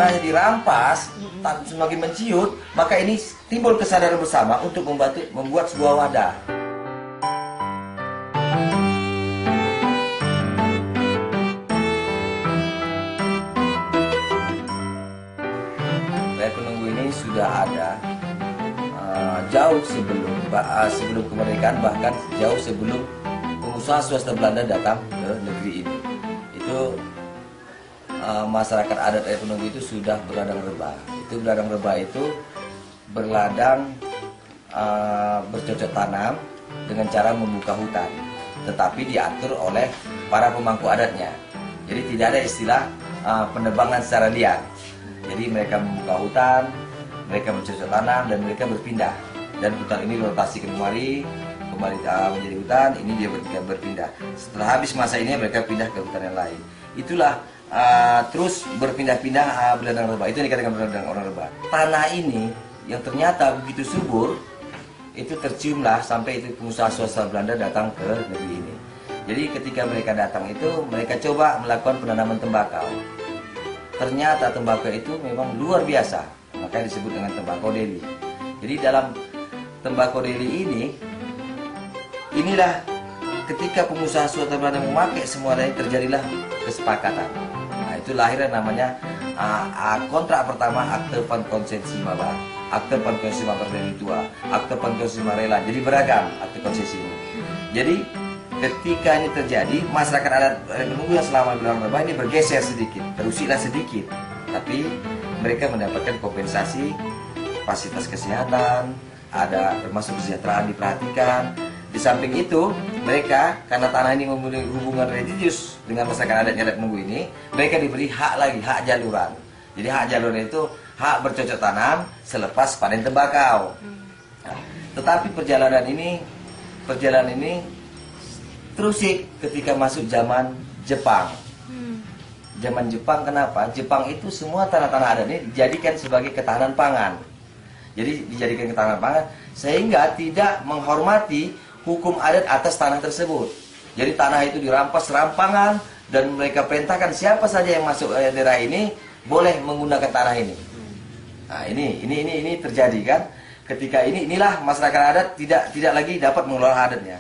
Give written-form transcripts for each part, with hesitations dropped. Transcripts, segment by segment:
tanahnya dirampas, semakin menciut, maka ini timbul kesadaran bersama untuk membuat sebuah wadah. Rakyat Penunggu ini sudah ada jauh sebelum kemerdekaan, bahkan jauh sebelum pengusaha swasta Belanda datang ke negeri ini. Itu masyarakat adat Rakyat Penunggu itu sudah berladang rebah. Itu berladang rebah itu berladang bercocok tanam dengan cara membuka hutan, tetapi diatur oleh para pemangku adatnya. Jadi tidak ada istilah penebangan secara liar. Jadi mereka membuka hutan, mereka bercocok tanam, dan mereka berpindah. Dan hutan ini rotasi kemari menjadi hutan, ini dia berpindah. Setelah habis masa ini mereka pindah ke hutan yang lain. Itulah terus berpindah-pindah berladang rebah. Itu yang dikatakan berladang orang rebah. Tanah ini yang ternyata begitu subur, itu terciumlah sampai itu pengusaha swasta Belanda datang ke negeri ini. Jadi ketika mereka datang itu, mereka coba melakukan penanaman tembakau. Ternyata tembakau itu memang luar biasa, makanya disebut dengan tembakau Delhi. Jadi dalam tembakau Delhi inilah ketika pengusaha swasta Belanda memakai semuanya, terjadilah kesepakatan. Nah, itu lahirnya namanya kontrak pertama, akte pankonsesi Mabar, akte pankonsesi Mabar Delhi Tua, akte pankonsesi Marelan. Jadi beragam akte konsesi ini. Jadi ketika ini terjadi, masyarakat adat Penunggu yang selama berladang rebah ini bergeser sedikit, terusirlah sedikit, tapi mereka mendapatkan kompensasi, fasilitas kesehatan, ada termasuk kesejahteraan diperhatikan. Di samping itu, mereka karena tanah ini memiliki hubungan religius dengan masyarakat adatnya Rakyat Penunggu ini, mereka diberi hak lagi, hak jaluran. Jadi hak jaluran itu hak bercocok tanam selepas panen tembakau. Nah, tetapi perjalanan ini terus ketika masuk zaman Jepang. Zaman Jepang, kenapa? Jepang itu semua tanah-tanah adat ini dijadikan sebagai ketahanan pangan. Jadi dijadikan ketahanan pangan sehingga tidak menghormati hukum adat atas tanah tersebut. Jadi tanah itu dirampas serampangan dan mereka perintahkan siapa saja yang masuk daerah ini boleh menggunakan tanah ini. Nah, ini terjadi kan? Ketika inilah masyarakat adat tidak lagi dapat mengelola adatnya.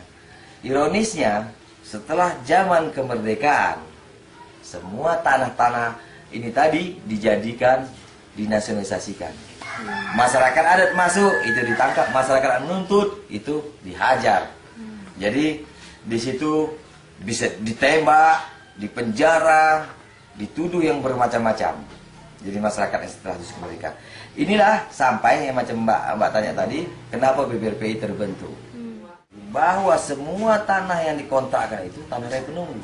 Ironisnya, setelah zaman kemerdekaan, semua tanah-tanah ini tadi dijadikan dinasionalisasikan. Masyarakat adat masuk, itu ditangkap, masyarakat adat menuntut, itu dihajar. Jadi di situ bisa ditembak, dipenjara, dituduh yang bermacam-macam. Jadi masyarakat yang setelah kemerdekaan. Inilah sampai yang macam Mbak tanya tadi, kenapa BBRPI terbentuk? Bahwa semua tanah yang dikontrakkan itu tanah Rakyat Penunggu.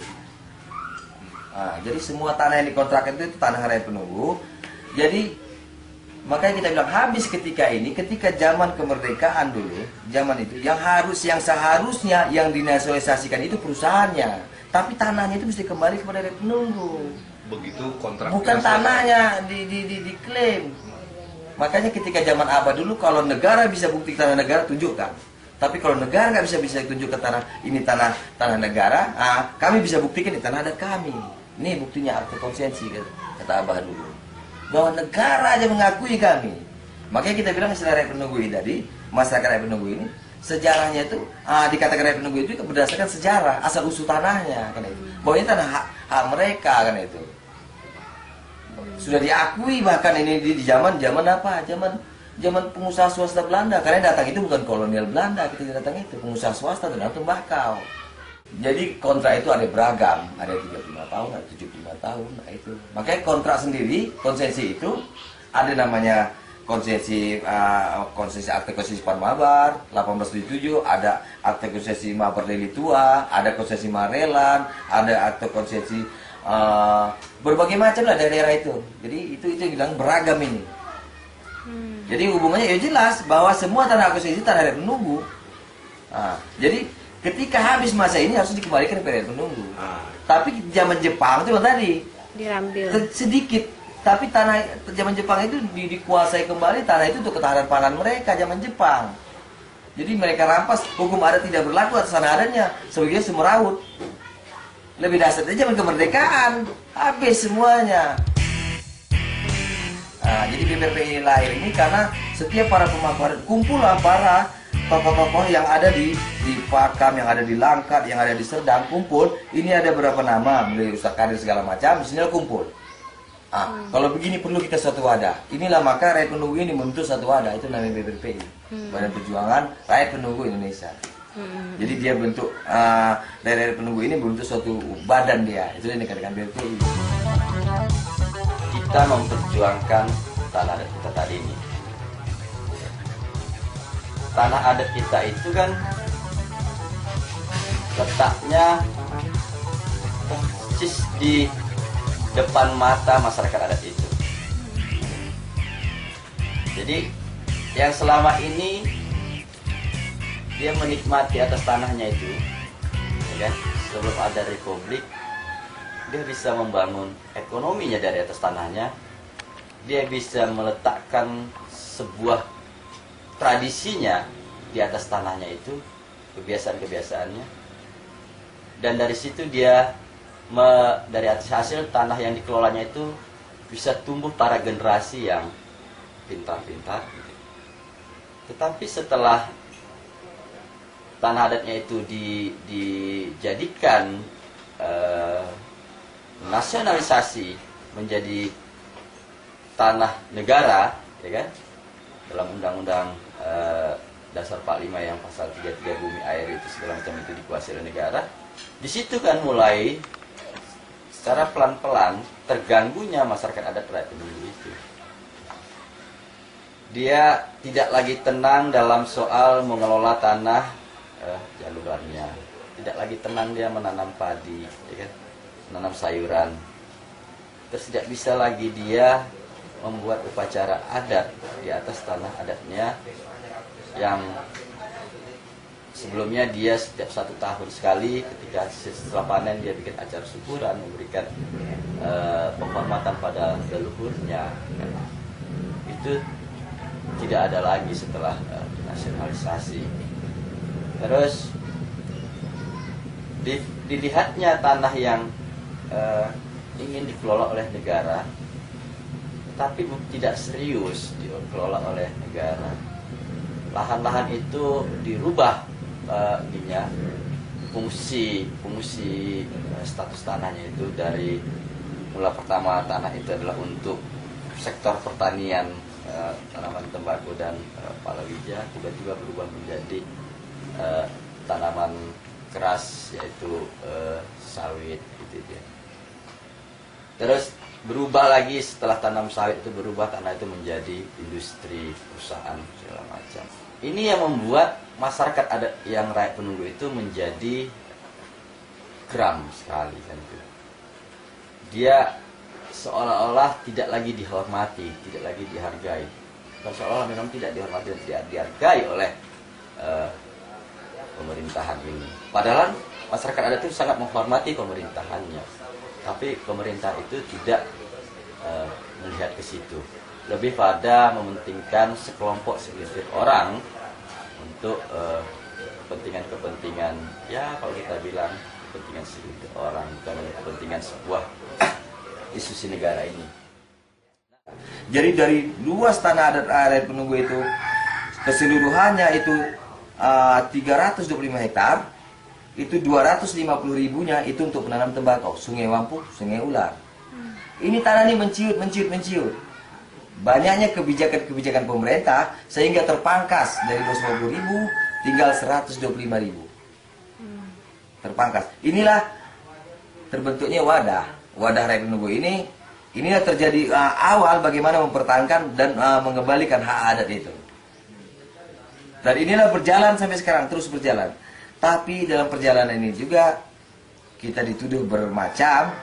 Nah, jadi semua tanah yang dikontrakkan itu tanah Rakyat Penunggu. Jadi makanya kita bilang habis ketika zaman kemerdekaan dulu, zaman itu yang seharusnya yang dinasionalisasikan itu perusahaannya, tapi tanahnya itu mesti kembali kepada Rakyat Penunggu. Begitu kontrak. Bukan tanahnya diklaim. Makanya ketika zaman Abah dulu, kalau negara bisa bukti tanah negara, tunjukkan. Tapi kalau negara nggak bisa tunjukkan tanah negara, kami bisa buktikan di tanah adat kami. Ini buktinya akte konsensi, kata Abah dulu. Bahwa negara aja mengakui kami. Makanya kita bilang istilah Rakyat Penunggu ini tadi, masyarakat Rakyat Penunggu ini, sejarahnya itu dikatakan Rakyat Penunggu itu berdasarkan sejarah, asal usul tanahnya, kan itu. Bahwa ini tanah hak mereka, kan itu. Sudah diakui bahkan ini di zaman apa? Zaman pengusaha swasta Belanda. Karena datang itu bukan kolonial Belanda, kita datang itu pengusaha swasta dan tembakau. Jadi kontrak itu ada beragam, ada 35 tahun, ada 75 tahun, nah itu. Makanya kontrak sendiri, konsensi itu ada namanya konsesi akte konsesi Mabar 1877, ada akte konsesi Mabar Delhi Tua, ada konsesi Marelan, ada akte konsesi berbagai macam lah daerah itu. Jadi itu bilang beragam ini. Jadi hubungannya ya jelas bahwa semua tanah konsesi itu tanah Rakyat Penunggu. Jadi ketika habis masa ini harus dikembalikan ke Rakyat Penunggu. Tapi zaman Jepang itu tadi diambil sedikit. Tapi tanah zaman Jepang itu dikuasai kembali tanah itu untuk ketahanan pangan mereka zaman Jepang. Jadi mereka rampas, hukum adat tidak berlaku atas tanah adatnya, sebagai semeraut. Lebih dasar zaman kemerdekaan, habis semuanya. Jadi BPRPI lahir ini karena setiap para pemangku adat, kumpullah para tokoh-tokoh yang ada di Pakam, yang ada di Langkat, yang ada di Serdang, kumpul. Ini ada berapa nama, beli Ustaz Kadir segala macam, disinilah kumpul. Kalau begini perlu kita satu wadah. Inilah maka rakyat penunggu ini membentuk satu wadah, itu namanya BPRPI, Badan Perjuangan Rakyat Penunggu Indonesia. Jadi dia bentuk daerah penunggu ini bentuk suatu badan dia, itu yang dikatakan BPRPI. Kita memperjuangkan tanah adat kita tadi ini. Tanah adat kita itu kan letaknya persis di depan mata masyarakat adat itu. Jadi yang selama ini dia menikmati atas tanahnya itu, ya kan? Sebelum ada republik, dia bisa membangun ekonominya dari atas tanahnya. Dia bisa meletakkan sebuah tradisinya di atas tanahnya itu, kebiasaan-kebiasaannya. Dan dari situ dia dari atas hasil tanah yang dikelolanya itu bisa tumbuh para generasi yang pintar-pintar. Tetapi setelah tanah adatnya itu dijadikan nasionalisasi menjadi tanah negara, ya kan? Dalam Undang-Undang Dasar 45 yang pasal 33 bumi air itu segala macam itu dikuasai oleh negara. Di situ kan mulai secara pelan-pelan terganggunya masyarakat adat rakyat penunggu itu. Dia tidak lagi tenang dalam soal mengelola tanah jalurannya. Tidak lagi tenang dia menanam padi, ya kan? Menanam sayuran. Terus tidak bisa lagi dia membuat upacara adat di atas tanah adatnya yang sebelumnya dia setiap 1 tahun sekali ketika setelah panen dia bikin acara syukuran, memberikan penghormatan pada leluhurnya. Itu tidak ada lagi setelah nasionalisasi. Terus dilihatnya tanah yang ingin dikelola oleh negara, tapi tidak serius dikelola oleh negara. Lahan-lahan itu dirubah fungsi status tanahnya itu dari mula pertama tanah itu adalah untuk sektor pertanian, tanaman tembakau dan palawija, tiba-tiba berubah menjadi tanaman keras yaitu sawit gitu ya. Terus berubah lagi setelah tanam sawit itu berubah tanah itu menjadi industri, perusahaan segala macam. Ini yang membuat masyarakat adat yang rakyat penunggu itu menjadi geram sekali kan itu. Dia seolah-olah tidak lagi dihormati, tidak lagi dihargai. Seolah-olah memang tidak dihormati dan tidak dihargai oleh pemerintahan ini. Padahal masyarakat adat itu sangat menghormati pemerintahannya. Tapi pemerintah itu tidak melihat ke situ. Lebih pada mementingkan sekelompok segelintir orang untuk kepentingan-kepentingan, ya kalau kita bilang kepentingan segelintir orang, bukan kepentingan sebuah institusi negara ini. Jadi dari luas tanah adat rakyat penunggu itu keseluruhannya itu 325 hektar, itu 250.000-nya itu untuk menanam tembakau, Sungai Wampu, Sungai Ular. Ini tanah ini menciut. Banyaknya kebijakan-kebijakan pemerintah sehingga terpangkas dari 250.000 tinggal 125.000. Terpangkas. Inilah terbentuknya wadah rakyat penunggu ini. Inilah terjadi awal bagaimana mempertahankan dan mengembalikan hak adat itu. Dan inilah berjalan sampai sekarang, terus berjalan. Tapi dalam perjalanan ini juga kita dituduh bermacam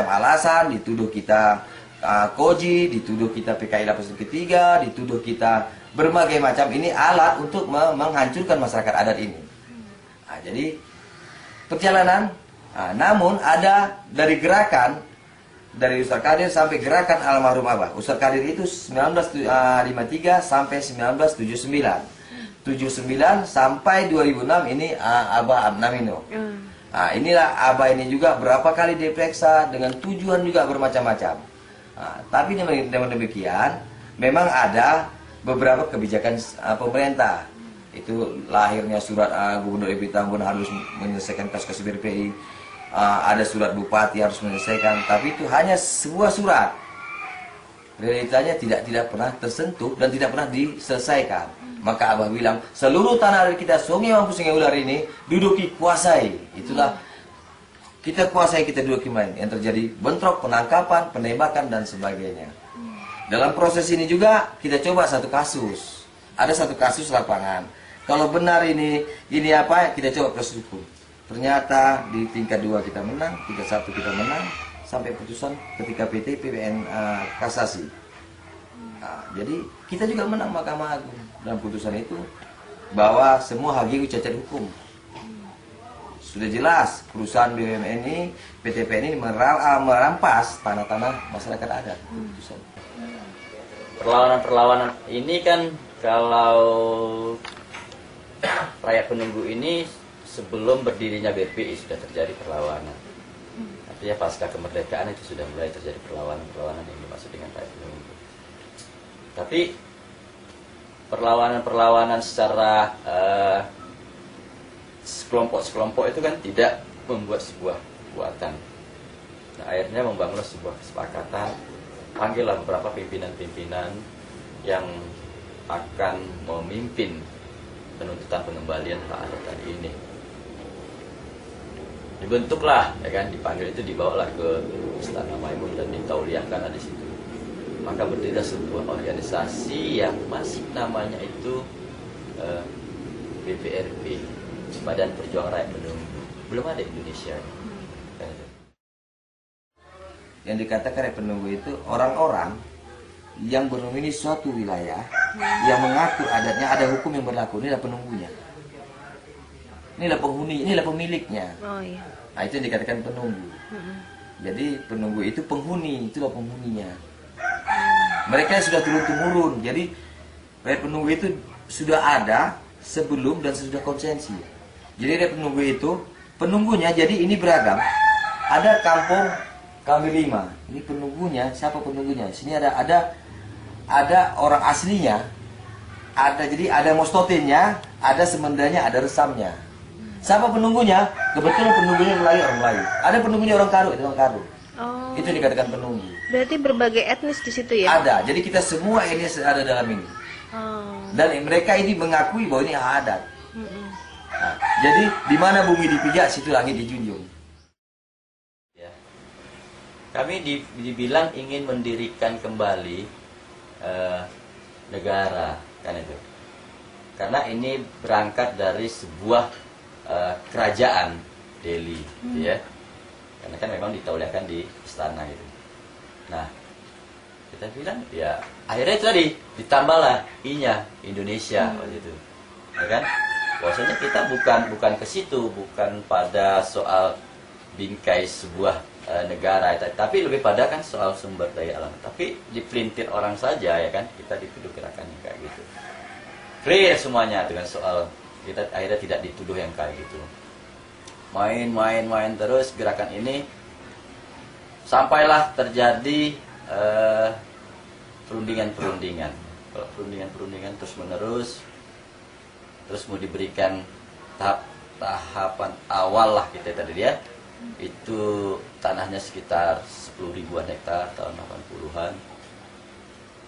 alasan, dituduh kita koji, dituduh kita PKI Lapas ketiga, dituduh kita berbagai macam. Ini alat untuk menghancurkan masyarakat adat ini. Jadi perjalanan, namun ada dari gerakan dari Ustaz Kadir sampai gerakan almarhum Abah. Ustaz Kadir itu 1953 sampai 1979. 79 sampai 2006 ini Abah Namino. Inilah Abah ini juga berapa kali diperiksa dengan tujuan juga bermacam-macam. Nah, tapi dengan demikian memang ada beberapa kebijakan pemerintah. Itu lahirnya surat Gubernur FB Tambun harus menyelesaikan kasus BRPI, ada surat Bupati harus menyelesaikan, tapi itu hanya sebuah surat. Realitanya tidak pernah tersentuh dan tidak pernah diselesaikan. Maka Abah bilang, seluruh tanah air kita, Sungai Mampu, Sungai Ular ini duduki, kuasai. Itulah kita kuasai, kita duduki main. Yang terjadi bentrok, penangkapan, penembakan dan sebagainya. Dalam proses ini juga kita coba satu kasus. Ada satu kasus lapangan. Kalau benar ini apa, kita coba proses hukum. Ternyata di tingkat 2 kita menang, tingkat 1 kita menang, sampai putusan ketika PT PBN kasasi. Nah, jadi kita juga menang Mahkamah Agung dalam putusan itu bahwa semua HGU cacat hukum. Sudah jelas perusahaan BUMN ini, PT PN ini merampas tanah-tanah masyarakat adat. Putusan. Perlawanan-perlawanan ini kan kalau rakyat penunggu ini sebelum berdirinya BRPI sudah terjadi perlawanan. Artinya pasca kemerdekaan itu sudah mulai terjadi perlawanan-perlawanan yang dimaksud dengan rakyat penunggu. Tapi perlawanan-perlawanan secara sekelompok-sekelompok itu kan tidak membuat sebuah kekuatan. Nah, akhirnya membangunlah sebuah kesepakatan. Panggillah beberapa pimpinan-pimpinan yang akan memimpin penuntutan pengembalian hak adat tadi ini. Dibentuklah, ya kan, dipanggil itu dibawalah ke Istana Maimun dan ditauliahkan di situ. Maka berdiri sebuah organisasi yang masih namanya itu BPRP, Badan Perjuangan Rakyat Penunggu. Belum ada Indonesia. Yang dikatakan rakyat penunggu itu orang-orang yang bernomini suatu wilayah, yang mengaku adatnya, ada hukum yang berlaku. Inilah penunggunya, inilah penghuni, inilah pemiliknya. Oh, iya. Nah, itu yang dikatakan penunggu. Jadi penunggu itu penghuni, itulah penghuninya. Mereka sudah turun-temurun. Jadi rakyat penunggu itu sudah ada sebelum dan sesudah konsensi. Jadi rakyat penunggu itu penunggunya, jadi ini beragam. Ada kampung kami 5. Ini penunggunya, siapa penunggunya? Sini ada orang aslinya, jadi ada mostotinnya, ada semendanya, ada resamnya. Siapa penunggunya? Kebetulan penunggunya Melayu, orang Melayu. Ada penunggunya orang Karo, itu orang Karo. Oh. Itu dikatakan penunggu. Berarti berbagai etnis di situ ya? Ada, jadi kita semua ini ada dalam ini. Oh. Dan mereka ini mengakui bahwa ini hak adat. Nah, jadi di mana bumi dipijak, situ langit dijunjung. Kami dibilang ingin mendirikan kembali negara, kan itu. Karena ini berangkat dari sebuah kerajaan Delhi, gitu ya. Karena kan memang ditauliahkan di istana gitu. Nah, kita bilang ya akhirnya itu tadi ditambahlah I-nya Indonesia waktu itu, ya kan? Bahwasanya kita bukan ke situ, bukan pada soal bingkai sebuah negara, tapi lebih pada kan soal sumber daya alam. Tapi dipelintir orang saja, ya kan, kita dituduh gerakan yang kayak gitu. Clear semuanya dengan soal kita akhirnya tidak dituduh yang kayak gitu. Main terus gerakan ini sampailah terjadi perundingan. Kalau perundingan terus menerus, terus mau diberikan tahapan awal lah kita tadi ya. Itu tanahnya sekitar 10 ribuan hektar tahun 80-an,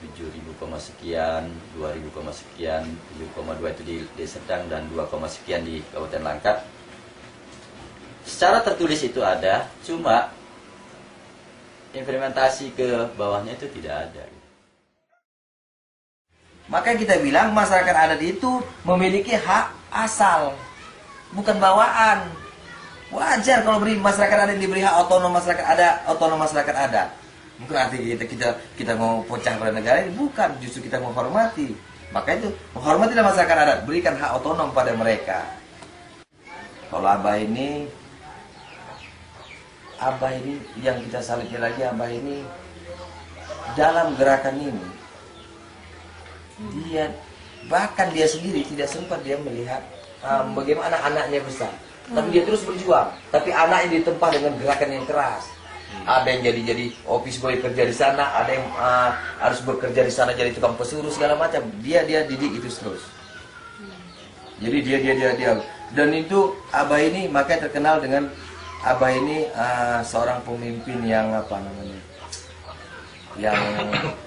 7.000, sekian, 2.000, sekian, 7,2 itu di Desa Serdang dan 2, sekian di Kabupaten Langkat. Secara tertulis itu ada, cuma implementasi ke bawahnya itu tidak ada. Maka kita bilang masyarakat adat itu memiliki hak asal, bukan bawaan. Wajar kalau masyarakat adat diberi hak otonom masyarakat adat. Bukan arti kita mau pecah pada negara ini, bukan, justru kita menghormati. Maka itu menghormatilah masyarakat adat, berikan hak otonom pada mereka. Kalau Abah ini yang kita salibnya lagi, Abah ini dalam gerakan ini dia sendiri tidak sempat dia melihat bagaimana anaknya besar. Tapi dia terus berjuang. Tapi anaknya ditempa dengan gerakan yang keras. Ada yang jadi office boy kerja di sana, ada yang harus bekerja di sana jadi tukang pesuruh segala macam. Dia didik itu terus. Jadi dia. Dan itu Abah ini makanya terkenal dengan Abah ini seorang pemimpin yang yang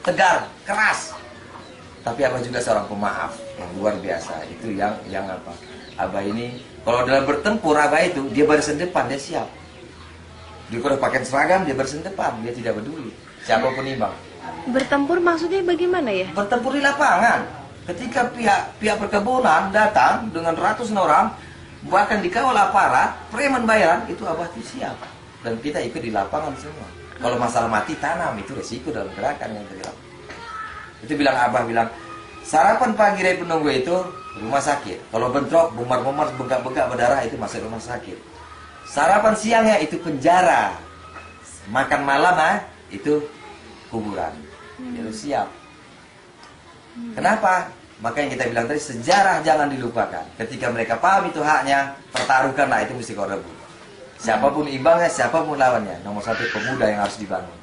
tegar, keras. Tapi Abah juga seorang pemaaf yang luar biasa. Itu yang Abah ini kalau dalam bertempur, Abah itu dia barisan depan, dia siap. Dia kalau pakai seragam, dia barisan depan, dia tidak peduli siapapun imbang. Bertempur maksudnya bagaimana ya? Bertempur di lapangan. Ketika pihak perkebunan datang dengan ratusan orang, bahkan dikawal aparat, preman bayaran, itu Abah itu siap. Dan kita ikut di lapangan semua. Kalau masalah mati tanam, itu resiko dalam gerakan yang terjadi. Itu Abah bilang, sarapan pagi dari penunggu itu rumah sakit. Kalau bentrok, bumar-bumar, bengkak-bengkak berdarah, itu masuk rumah sakit. Sarapan siangnya itu penjara. Makan malam itu kuburan. Itu siap. Kenapa? Makanya kita bilang tadi, sejarah jangan dilupakan. Ketika mereka paham itu haknya, pertaruhkanlah, itu mesti kau rebut. Siapapun imbangnya, siapapun lawannya, nomor satu pemuda yang harus dibangun.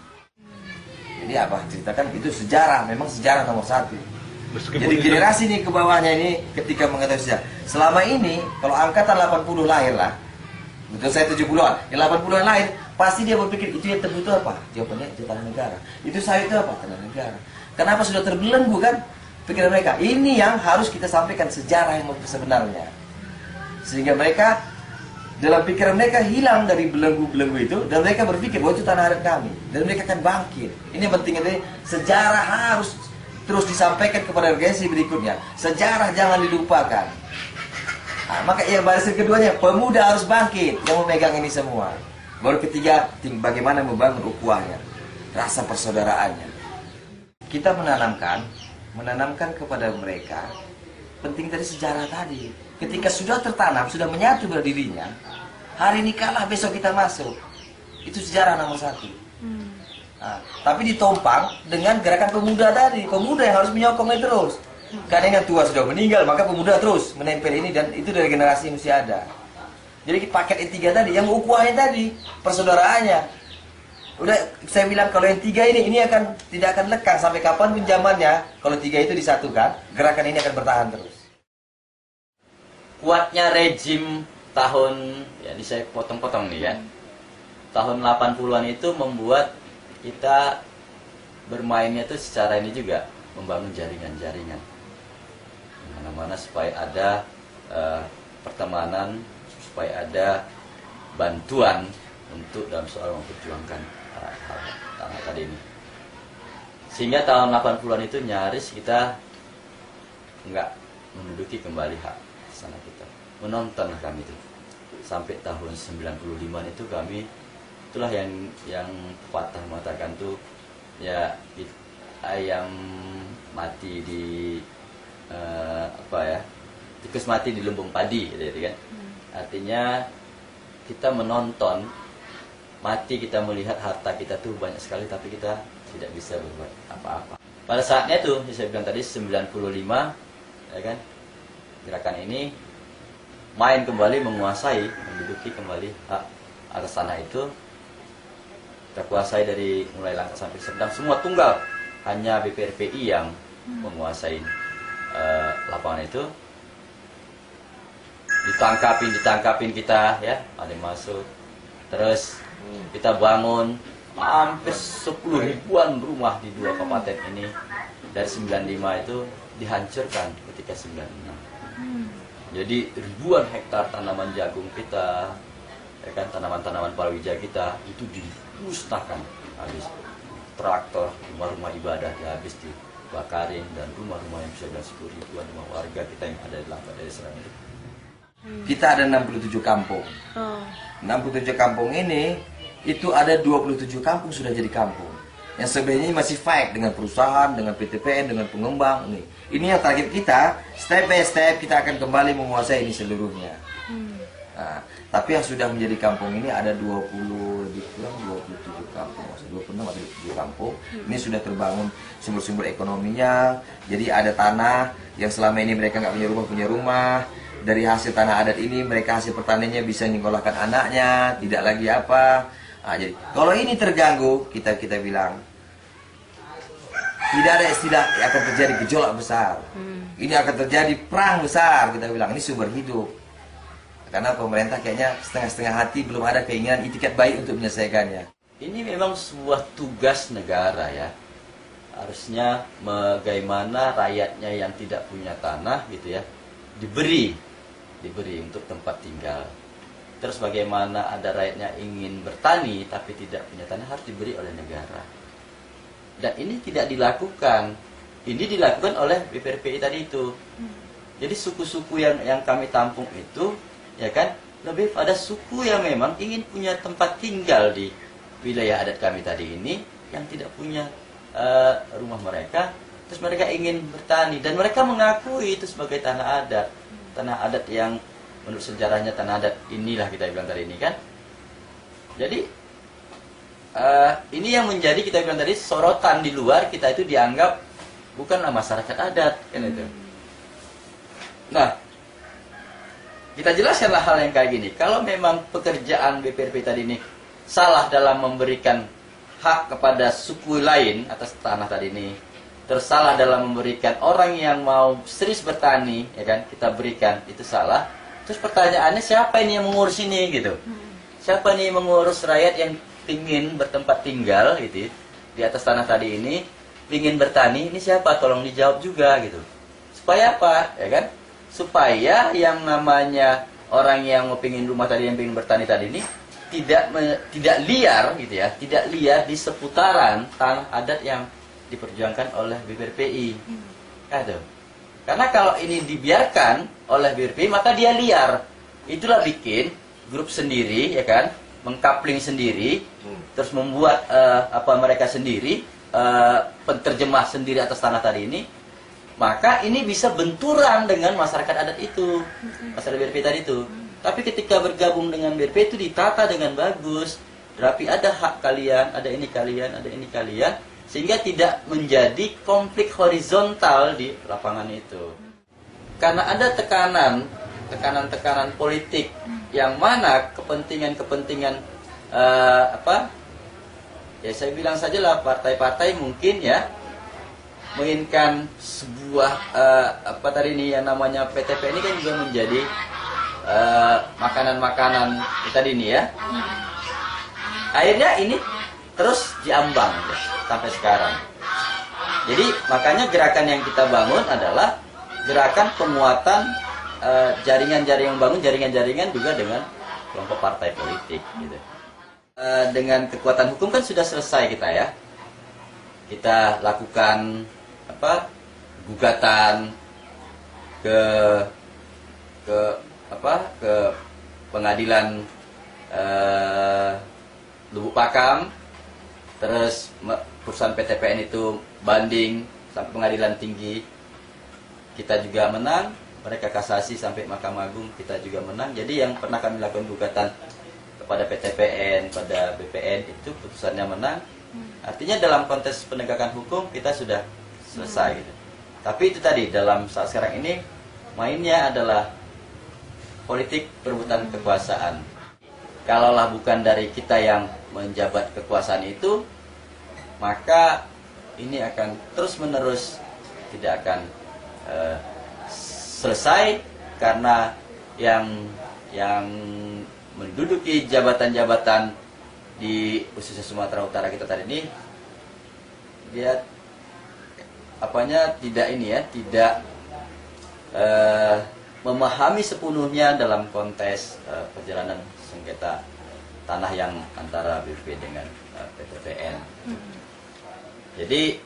Jadi Abah ceritakan itu sejarah, memang sejarah nomor satu. Jadi generasi ini ke bawahnya ini ketika mengetahui sejarah. Selama ini kalau angkatan 80 lahir lah, betul saya 70-an, yang 80-an lahir pasti dia berpikir itu yang tebu itu apa? Jawabannya itu tanah negara. Itu sawit itu apa? Tanah negara. Kenapa sudah terbelenggu kan pikiran mereka? Ini yang harus kita sampaikan sejarah yang sebenarnya, sehingga mereka dalam pikiran mereka hilang dari belenggu-belenggu itu, dan mereka berpikir bahwa itu tanah air kami, dan mereka akan bangkit. Ini pentingnya, dari sejarah harus terus disampaikan kepada generasi berikutnya. Sejarah jangan dilupakan. Nah, maka yang barisan keduanya, pemuda harus bangkit yang memegang ini semua. Baru ketiga, bagaimana membangun ukhuwahnya, rasa persaudaraannya. Kita menanamkan kepada mereka penting dari sejarah tadi. Ketika sudah tertanam, sudah menyatu pada dirinya, hari ini kalah, besok kita masuk. Itu sejarah nomor satu. Nah, tapi ditompang dengan gerakan pemuda tadi. Pemuda yang harus menyokongnya terus. Karena yang tua sudah meninggal, maka pemuda terus menempel ini, dan itu dari generasi yang mesti ada. Jadi paket yang tiga tadi, yang ukhuwahnya tadi, persaudaraannya. Udah saya bilang kalau yang tiga ini akan tidak akan lekang sampai kapanpun zamannya. Kalau tiga itu disatukan, gerakan ini akan bertahan terus. Kuatnya rejim tahun, ya ini saya potong-potong nih ya, tahun 80-an itu membuat kita bermainnya itu secara ini juga, membangun jaringan-jaringan mana-mana supaya ada pertemanan, supaya ada bantuan untuk dalam soal memperjuangkan tanah tadi ini. Sehingga tahun 80-an itu nyaris kita nggak menduduki kembali hak sana kita, menonton kami itu sampai tahun 95 itu kami, itulah yang pepatah mengatakan tuh ya, ayam mati di tikus mati di lumbung padi gitu kan. Artinya kita menonton mati, kita melihat harta kita tuh banyak sekali tapi kita tidak bisa berbuat apa-apa. Pada saatnya tuh saya bilang tadi 95 ya kan, gerakan ini main kembali, menguasai, menduduki kembali hak atas tanah itu. Terkuasai dari mulai Langkat sampai Serdang, semua tunggal. Hanya BPRPI yang menguasai lapangan itu. Ditangkapin kita ya, ada yang masuk. Terus kita bangun hampir 10 ribuan rumah di dua kabupaten ini. Dari 95 itu dihancurkan ketika 96. Jadi ribuan hektar tanaman jagung kita, ya kan, tanaman-tanaman palawija kita itu dimusnahkan habis. Traktor, rumah-rumah ibadah ya habis dibakarin, dan rumah-rumah yang bisa bilang 10 ribuan rumah warga kita yang ada di Langkat dari Serang itu. Kita ada 67 kampung. 67 kampung ini, itu ada 27 kampung sudah jadi kampung. Yang sebenarnya masih fight dengan perusahaan, dengan PTPN, dengan pengembang. Ini yang target kita, step by step kita akan kembali menguasai ini seluruhnya. Nah, tapi yang sudah menjadi kampung ini ada 27 kampung, 26 atau 27 kampung. Ini sudah terbangun sumber-sumber ekonominya. Jadi ada tanah yang selama ini mereka nggak punya rumah. Dari hasil tanah adat ini mereka hasil pertaniannya bisa menyekolahkan anaknya, tidak lagi Nah, jadi kalau ini terganggu, kita bilang tidak ada istilah akan terjadi gejolak besar. Ini akan terjadi perang besar, kita bilang ini sumber hidup. Karena pemerintah kayaknya setengah-setengah hati, belum ada keinginan itikat baik untuk menyelesaikannya. Ini memang sebuah tugas negara ya. Harusnya bagaimana rakyatnya yang tidak punya tanah gitu ya, diberi untuk tempat tinggal. Terus bagaimana ada rakyatnya ingin bertani tapi tidak punya tanah, harus diberi oleh negara. Dan ini tidak dilakukan. Ini dilakukan oleh BPRPI tadi itu. Jadi suku-suku yang kami tampung itu, ya kan, lebih pada suku yang memang ingin punya tempat tinggal di wilayah adat kami tadi ini, yang tidak punya rumah mereka, terus mereka ingin bertani, dan mereka mengakui itu sebagai tanah adat yang menurut sejarahnya tanah adat inilah kita bilang tadi ini kan. Jadi ini yang menjadi kita bilang tadi sorotan di luar, kita itu dianggap bukanlah masyarakat adat kan itu. Nah, kita jelaskanlah hal yang kayak gini. Kalau memang pekerjaan BPRP tadi ini salah dalam memberikan hak kepada suku lain atas tanah tadi ini, terus salah dalam memberikan orang yang mau serius bertani, ya kan, kita berikan, itu salah. Terus pertanyaannya, siapa ini yang mengurus ini gitu? Siapa ini yang mengurus rakyat yang ingin bertempat tinggal gitu di atas tanah tadi ini, ingin bertani, ini siapa? Tolong dijawab juga gitu. Supaya apa? Ya kan? Supaya yang namanya orang yang mau pingin rumah tadi, yang pingin bertani tadi ini tidak liar gitu ya, tidak liar di seputaran tanah adat yang diperjuangkan oleh BPRPI. Gitu. Karena kalau ini dibiarkan oleh BPRPI, maka dia liar. Itulah bikin grup sendiri, ya kan, mengkapling sendiri, terus membuat mereka sendiri, penterjemah sendiri atas tanah tadi ini. Maka ini bisa benturan dengan masyarakat adat itu, masyarakat BPRPI tadi itu. Tapi ketika bergabung dengan BPRPI itu ditata dengan bagus, rapi, ada hak kalian, ada ini kalian, ada ini kalian, sehingga tidak menjadi konflik horizontal di lapangan itu. Karena ada tekanan politik yang mana kepentingan ya saya bilang sajalah partai-partai mungkin ya menginginkan sebuah tadi ini yang namanya PTP ini kan juga menjadi makanan-makanan tadi ini ya. Akhirnya ini terus diambang ya, sampai sekarang. Jadi makanya gerakan yang kita bangun adalah gerakan penguatan jaringan-jaringan, bangun jaringan-jaringan juga dengan kelompok partai politik gitu. Dengan kekuatan hukum kan sudah selesai kita ya. Kita lakukan gugatan ke pengadilan Lubuk Pakam, terus perusahaan PTPN itu banding sampai pengadilan tinggi, kita juga menang, mereka kasasi sampai Mahkamah Agung, kita juga menang. Jadi yang pernah kami lakukan gugatan kepada PTPN, pada BPN itu putusannya menang. Artinya dalam konteks penegakan hukum kita sudah selesai gitu. Tapi itu tadi, dalam saat sekarang ini mainnya adalah politik perebutan kekuasaan. Kalaulah bukan dari kita yang menjabat kekuasaan itu, maka ini akan terus-menerus tidak akan selesai, karena yang menduduki jabatan-jabatan di khususnya Sumatera Utara kita tadi ini, dia tidak memahami sepenuhnya dalam konteks perjalanan sengketa tanah yang antara BP dengan PTPN. Jadi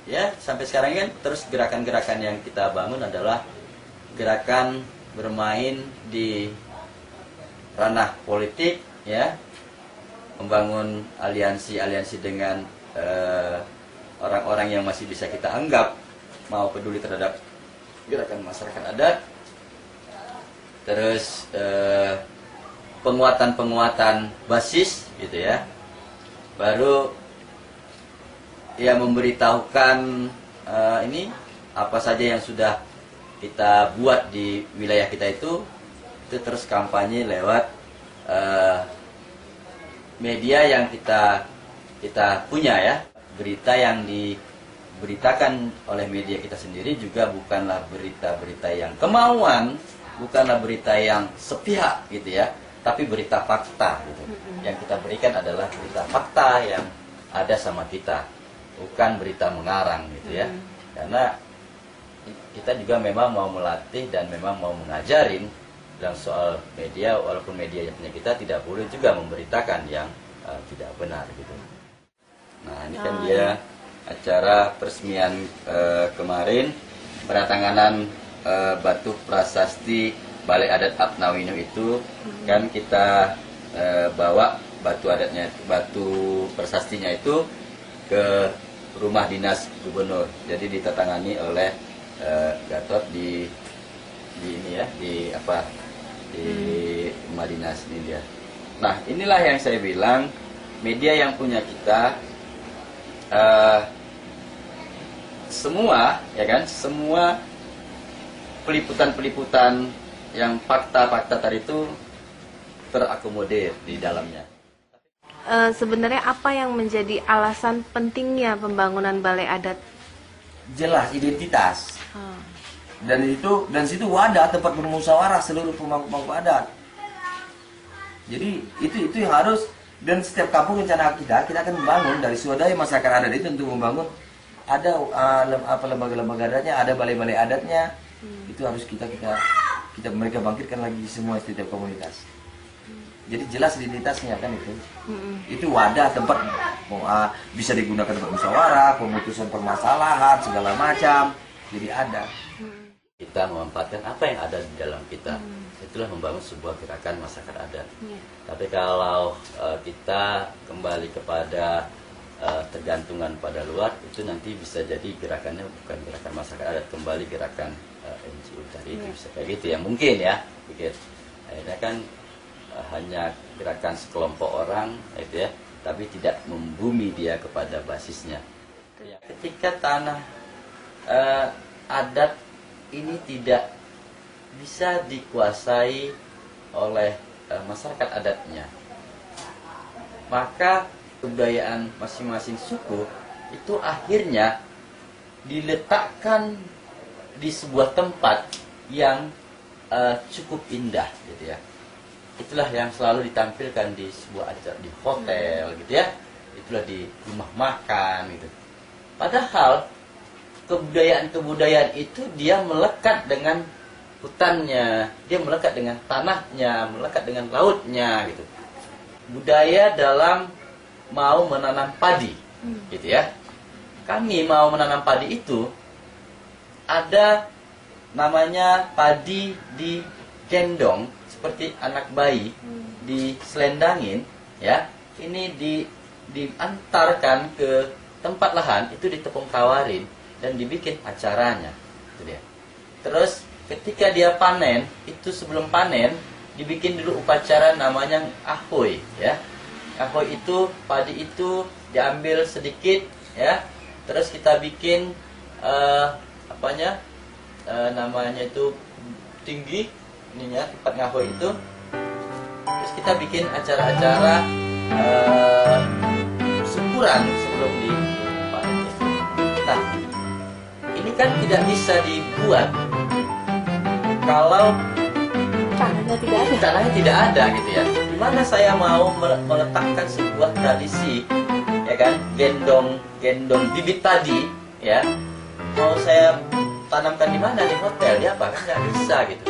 ya sampai sekarang kan terus gerakan-gerakan yang kita bangun adalah gerakan bermain di ranah politik ya, membangun aliansi-aliansi dengan orang-orang yang masih bisa kita anggap mau peduli terhadap gerakan masyarakat adat. Terus penguatan basis gitu ya, baru ya memberitahukan ini apa saja yang sudah kita buat di wilayah kita itu terus kampanye lewat media yang kita punya ya, berita yang diberitakan oleh media kita sendiri juga bukanlah berita-berita yang kemauan, bukanlah berita yang sepihak gitu ya, tapi berita fakta gitu. Yang kita berikan adalah berita fakta yang ada sama kita, bukan berita mengarang gitu ya. Karena kita juga memang mau melatih dan memang mau mengajarin dalam soal media, walaupun media yang punya kita tidak boleh juga memberitakan yang tidak benar gitu. Nah ini kan dia acara peresmian kemarin, penandatanganan batu prasasti Balai Adat Abnawino itu kan kita bawa batu adatnya, batu prasastinya itu ke rumah dinas gubernur. Jadi ditatangani oleh Gatot di ini ya, di rumah dinas ini dia. Nah inilah yang saya bilang, media yang punya kita semua ya kan, semua peliputan-peliputan yang fakta-fakta tadi itu terakomodir di dalamnya. Sebenarnya apa yang menjadi alasan pentingnya pembangunan balai adat? Jelas identitas. Dan situ wadah tempat bermusyawarah seluruh pemangku adat. Jadi itu yang harus, dan setiap kampung rencana kita akan membangun dari swadaya masyarakat adat itu untuk membangun ada lembaga-lembaga adatnya, ada balai-balai adatnya. Itu harus kita mereka bangkitkan lagi di semua setiap komunitas. Jadi jelas identitasnya kan itu. Itu wadah tempat bisa digunakan untuk musyawarah, pemutusan permasalahan segala macam. Jadi ada. Kita memanfaatkan apa yang ada di dalam kita. Itulah membangun sebuah gerakan masyarakat adat. Tapi kalau kita kembali kepada tergantungan pada luar, itu nanti bisa jadi gerakannya bukan gerakan masyarakat adat, kembali gerakan NGO tadi itu bisa kayak gitu ya, mungkin ya, pikir akhirnya kan hanya gerakan sekelompok orang gitu ya, tapi tidak membumi dia kepada basisnya. Ketika tanah adat ini tidak bisa dikuasai oleh masyarakat adatnya, maka kebudayaan masing-masing suku itu akhirnya diletakkan di sebuah tempat yang cukup indah gitu ya. Itulah yang selalu ditampilkan di sebuah acara, di hotel gitu ya, itulah di rumah makan gitu. Padahal kebudayaan itu dia melekat dengan hutannya, dia melekat dengan tanahnya, melekat dengan lautnya gitu. Budaya dalam mau menanam padi gitu ya. Kami mau menanam padi itu ada namanya padi digendong seperti anak bayi, diselendangin ya. Ini diantarkan ke tempat lahan, itu ditepung kawarin dan dibikin acaranya itu dia. Terus ketika dia panen, itu sebelum panen dibikin dulu upacara namanya ahoy ya. Ahoy itu padi itu diambil sedikit ya, terus kita bikin namanya itu tinggi ininya tempat ngahoy itu. Terus kita bikin acara-acara syukuran sebelum dipanen. Nah, ini kan tidak bisa dibuat kalau tanahnya tidak ada gitu ya. Dimana saya mau meletakkan sebuah tradisi ya kan, gendong bibit tadi ya, mau saya tanamkan di mana, di hotel, di apa, kan nggak bisa gitu.